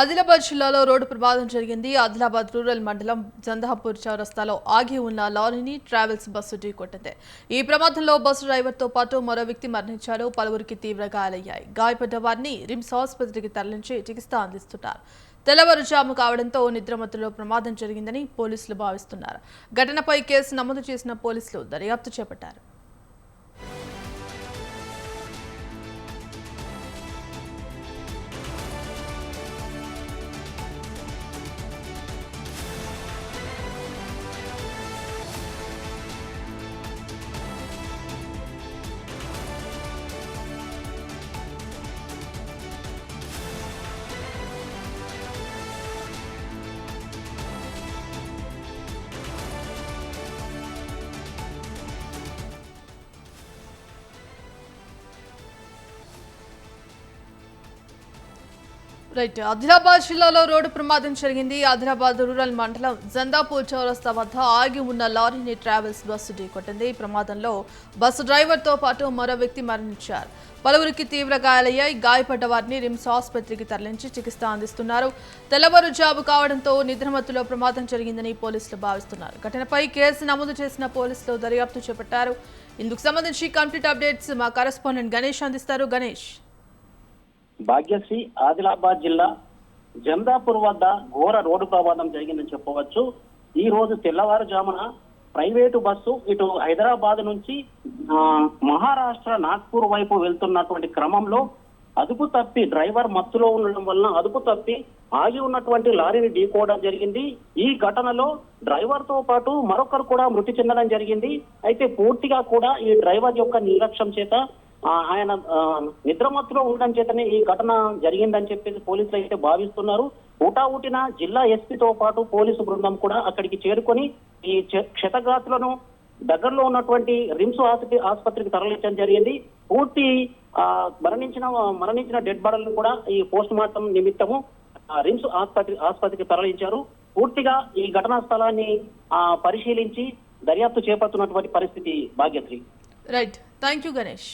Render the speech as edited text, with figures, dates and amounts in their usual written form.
ఆదిలాబాద్ జిల్లాలో రోడ్డు ప్రమాదం జరిగింది. ఆదిలాబాద్ రూరల్ మండలం జందాపూర్ చౌరస్తాలో ఆగి ఉన్న లారీని ట్రావెల్స్ బస్సు ఢీకొట్టింది. ఈ ప్రమాదంలో బస్సు డ్రైవర్తో పాటు మరో వ్యక్తి మరణించారు. పలువురికి తీవ్ర గాయాలయ్యాయి. గాయపడ్డ వారిని రిమ్స్ ఆసుపత్రికి తరలించి చికిత్స అందిస్తున్నారు. తెల్లవారుజాము కావడంతో నిద్రమత్తులో ప్రమాదం జరిగిందని పోలీసులు భావిస్తున్నారు. ఘటనపై కేసు నమోదు చేసిన పోలీసులు దర్యాప్తు చేపట్టారు. రైట్, ఆదిలాబాద్ జిల్లాలో రోడ్డు ప్రమాదం జరిగింది. ఆదిలాబాద్ రూరల్ మండలం జందాపూర్ చౌరస్తా వద్ద ఆగి ఉన్న లారీని ట్రావెల్స్ బస్సు ఢీకొట్టింది. ఈ ప్రమాదంలో బస్సు డ్రైవర్తో పాటు మరో వ్యక్తి మరణించారు. పలువురికి తీవ్ర గాయాలయ్యాయి. గాయపడ్డ వారిని రిమ్స్ ఆసుపత్రికి తరలించి చికిత్స అందిస్తున్నారు. తెల్లవారుజాము కావడంతో నిద్రమత్తులో ప్రమాదం జరిగిందని పోలీసులు భావిస్తున్నారు. ఘటనపై కేసు నమోదు చేసిన పోలీసులు దర్యాప్తు చేపట్టారు. ఇందుకు సంబంధించి కంప్లీట్ అప్డేట్స్ మా కరెస్పాండెంట్ గణేష్ అందిస్తారు. గణేష్. భాగ్యశ్రీ, ఆదిలాబాద్ జిల్లా జందాపూర్ వద్ద ఘోర రోడ్డు ప్రమాదం జరిగిందని చెప్పవచ్చు. ఈ రోజు తెల్లవారుజామున ప్రైవేటు బస్సు ఇటు హైదరాబాద్ నుంచి మహారాష్ట్ర నాగ్పూర్ వైపు వెళ్తున్నటువంటి క్రమంలో అదుపు తప్పి డ్రైవర్ మత్తులో ఉండడం వలన అదుపు తప్పి ఆగి ఉన్నటువంటి లారీని ఢీకోవడం జరిగింది. ఈ ఘటనలో డ్రైవర్ తో పాటు మరొకరు కూడా మృతి చెందడం జరిగింది. అయితే పూర్తిగా కూడా ఈ డ్రైవర్ యొక్క నిర్లక్ష్యం చేత ఆయన నిద్రమత్తులో ఉండడం చేతనే ఈ ఘటన జరిగిందని చెప్పేసి పోలీసులు అయితే భావిస్తున్నారు. ఊటాఊటిన జిల్లా ఎస్పీతో పాటు పోలీసు బృందం కూడా అక్కడికి చేరుకొని ఈ క్షతగాతులను దగ్గరలో ఉన్నటువంటి రిమ్స్ ఆసుపత్రికి తరలించడం జరిగింది. పూర్తి మరణించిన డెడ్ బాడీలను కూడా ఈ పోస్ట్ మార్టం నిమిత్తము రిమ్స్ ఆసుపత్రికి తరలించారు. పూర్తిగా ఈ ఘటనా స్థలాన్ని పరిశీలించి దర్యాప్తు చేపడుతున్నటువంటి పరిస్థితి. Bhagyashree. Right, thank you Ganesh.